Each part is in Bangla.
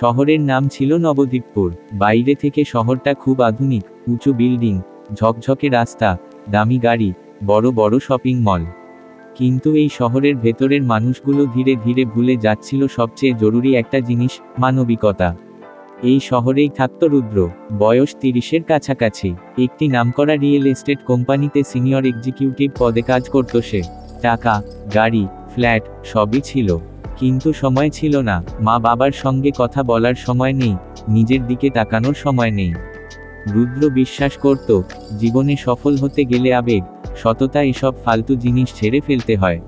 শহরের নাম ছিল নবদ্বীপপুর। বাইরে থেকে শহরটা খুব আধুনিক, উঁচু বিল্ডিং, ঝকঝকে রাস্তা, দামি গাড়ি, বড় বড় শপিং মল। কিন্তু এই শহরের ভেতরের মানুষগুলো ধীরে ধীরে ভুলে যাচ্ছিল সবচেয়ে জরুরি একটা জিনিস, মানবিকতা। এই শহরেই থাকত রুদ্র, বয়স 30-এর কাছাকাছি। একটি নামকরা রিয়েল এস্টেট কোম্পানিতে সিনিয়র এক্সিকিউটিভ পদে কাজ করত সে। টাকা, গাড়ি, ফ্ল্যাট, সবই ছিল, কিন্তু সময় ছিল না। মা বাবার সঙ্গে কথা বলার সময় নেই, নিজের দিকে তাকানোর সময় নেই। রুদ্র বিশ্বাস করত, জীবনে সফল হতে গেলে আবেগ, সততা এসব ফালতু জিনিস ছেড়ে ফেলতে হয়।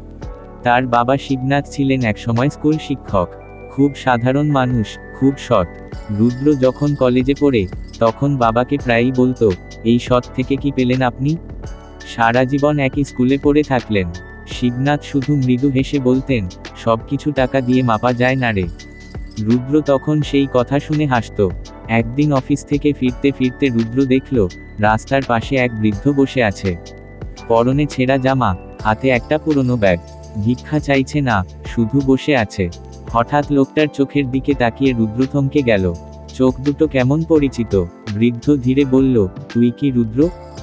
তার বাবা শিবনাথ ছিলেন একসময় স্কুল শিক্ষক। খুব সাধারণ মানুষ, খুব সৎ। রুদ্র যখন কলেজে পড়ে, তখন বাবাকে প্রায়ই বলতো, এই সৎ থেকে কি পেলেন আপনি? সারা জীবন একই স্কুলে পড়ে থাকলেন। শিবনাথ শুধু মৃদু হেসে বলতেন, সবকিছু টাকা দিয়ে মাপা যায় না রে। রুদ্র তখন সেই কথা শুনে হাসত। একদিন অফিস থেকে ফিরতে ফিরতে রুদ্র দেখল, রাস্তার পাশে এক বৃদ্ধ বসে আছে। পরনে ছেঁড়া জামা, হাতে একটা পুরনো ব্যাগ। ভিক্ষা চাইছে না, শুধু বসে আছে। হঠাৎ লোকটার চোখের দিকে তাকিয়ে রুদ্র থমকে গেল। চোখ দুটো কেমন পরিচিত। বৃদ্ধ ধীরে বলল, তুই কি রুদ্র?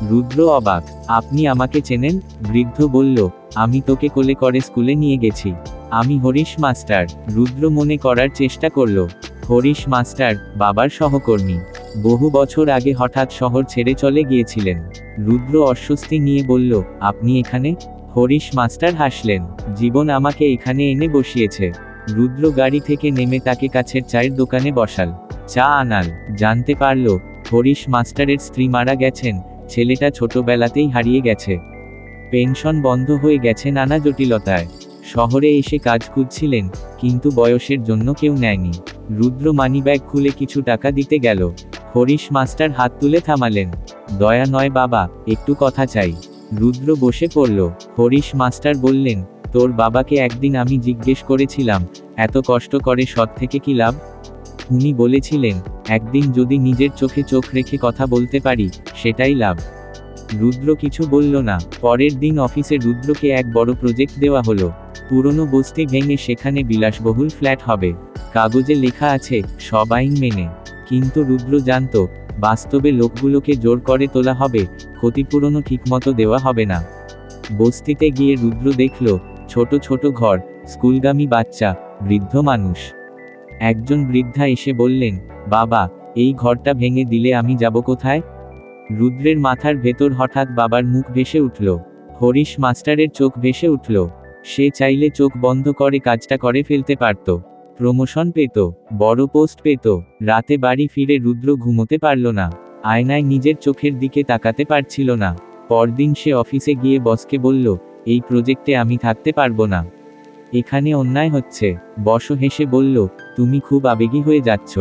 রুদ্র অবাক, আপনি আমাকে চেনেন? বৃদ্ধ বলল, আমি তোকে কোলে করে স্কুলে নিয়ে গেছি। আমি হরিশ মাস্টার। রুদ্র মনে করার চেষ্টা করল। হরিশ মাস্টার, বাবার সহকর্মী। বহু বছর আগে হঠাৎ শহর ছেড়ে চলে গিয়েছিলেন। রুদ্র অস্বস্তি নিয়ে বলল, আপনি এখানে? হরিশ মাস্টার হাসলেন, জীবন আমাকে এখানে এনে বসিয়েছে। রুদ্র গাড়ি থেকে নেমে তাকে কাছের চায়ের দোকানে বসাল। চা আনাল। জানতে পারল, হরিশ মাস্টারের স্ত্রী মারা গেছেন, ছেলেটা ছোটবেলাতেই হারিয়ে গেছে। পেনশন বন্ধ হয়ে গেছে নানা জটিলতায়। শহরে এসে কাজ খুঁজছিলেন, কিন্তু বয়সের জন্য কেউ নেয়নি। রুদ্র মানিব্যাগ খুলে কিছু টাকা দিতে গেল। হরিশ মাস্টার হাত তুলে থামালেন। দয়া নয় বাবা, একটু কথা চাই। রুদ্র বসে পড়ল। হরিশ মাস্টার বললেন, তোর বাবাকে একদিন আমি জিজ্ঞেস করেছিলাম, এত কষ্ট করে সৎ থেকে কি লাভ? উনি বলেছিলেন, একদিন যদি নিজের চোখে চোখ রেখে কথা বলতে পারি, সেটাই লাভ। রুদ্র কিছু বলল না। পরের দিন অফিসে রুদ্রকে এক বড় প্রজেক্ট দেওয়া হলো। পুরনো বস্তি ভেঙে সেখানে বিলাসবহুল ফ্ল্যাট হবে। কাগজে লেখা আছে, সব আইন মেনে। কিন্তু রুদ্র জানত, বাস্তবে লোকগুলোকে জোর করে তোলা হবে, ক্ষতিপূরণও ঠিকমতো দেওয়া হবে না। বস্তিতে গিয়ে রুদ্র দেখল, ছোট ছোট ঘর, স্কুলগামী বাচ্চা, বৃদ্ধ মানুষ। একজন বৃদ্ধা এসে বললেন, বাবা, এই ঘরটা ভেঙে দিলে আমি যাব কোথায়? রুদ্রের মাথার ভেতর হঠাৎ বাবার মুখ ভেসে উঠল। হরিশ মাস্টারের চোখ ভেসে উঠল। সে চাইলে চোখ বন্ধ করে কাজটা করে ফেলতে পারত। প্রমোশন পেত, বড় পোস্ট পেত। রাতে বাড়ি ফিরে রুদ্র ঘুমোতে পারল না। আয়নায় নিজের চোখের দিকে তাকাতে পারছিল না। পরদিন সে অফিসে গিয়ে বসকে বলল, এই প্রজেক্টে আমি থাকতে পারবো না। এখানে অন্যায় হচ্ছে। বস হেসে বলল, তুমি খুব আবেগী হয়ে যাচ্ছ।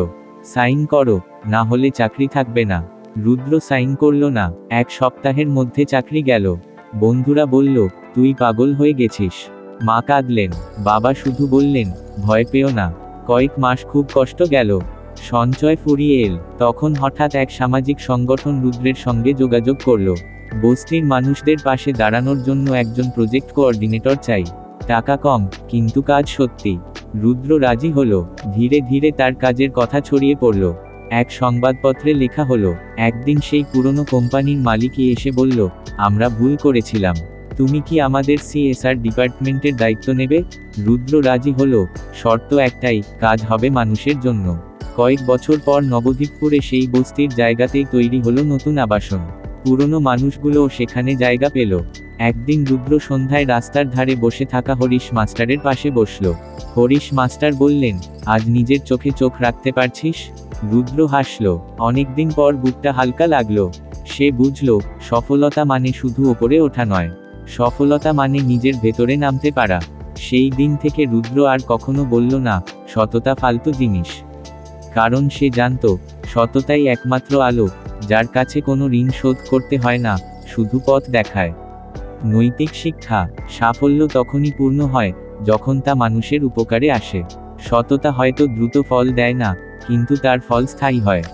সাইন করো, না হলে চাকরি থাকবে না। রুদ্র সাইন করল না। এক সপ্তাহের মধ্যে চাকরি গেল। বন্ধুরা বলল, তুই পাগল হয়ে গেছিস। মা কাঁদলেন। বাবা শুধু বললেন, ভয় পেও না। কয়েক মাস খুব কষ্ট গেল। সঞ্চয় ফুরিয়ে এল। তখন হঠাৎ এক সামাজিক সংগঠন রুদ্রের সঙ্গে যোগাযোগ করল। বস্তির মানুষদের পাশে দাঁড়ানোর জন্য একজন প্রজেক্ট কোঅর্ডিনেটর চাই। টাকা কম, কিন্তু কাজ সত্যি। রুদ্র রাজি হলো। ধীরে ধীরে তার কাজের কথা ছড়িয়ে পড়ল। এক সংবাদপত্রে লেখা হলো, একদিন সেই পুরনো কোম্পানির মালিকই এসে বলল, আমরা ভুল করেছিলাম। তুমি কি আমাদের CSR ডিপার্টমেন্টের দায়িত্ব নেবে? রুদ্র রাজি হলো, শর্ত একটাই, কাজ হবে মানুষের জন্য। কয়েক বছর পর নবদ্বীপপুরে সেই বস্তির জায়গাতেই তৈরি হলো নতুন আবাসন। পুরনো মানুষগুলোও সেখানে জায়গা পেল। একদিন রুদ্র সন্ধ্যায় রাস্তার ধারে বসে থাকা হরিশ মাস্টারের পাশে বসল। হরিশ মাস্টার বললেন, আজ নিজের চোখে চোখ রাখতে পারছিস? রুদ্র হাসল। অনেকদিন পর বুকটা হালকা লাগলো। সে বুঝল, সফলতা মানে শুধু ওপরে ওঠা নয়, সফলতা মানে নিজের ভেতরে নামতে পারা। সেই দিন থেকে রুদ্র আর কখনো বলল না, সততা ফালতু জিনিস। কারণ সে জানত, সততাই একমাত্র আলো, যার কাছে কোনো ঋণ শোধ করতে হয় না, শুধু পথ দেখায়। নৈতিক শিক্ষা, সাফল্য তখনই পূর্ণ হয়, যখন তা মানুষের উপকারে আসে। সততা হয়তো দ্রুত ফল দেয় না, কিন্তু তার ফল স্থায়ী হয়।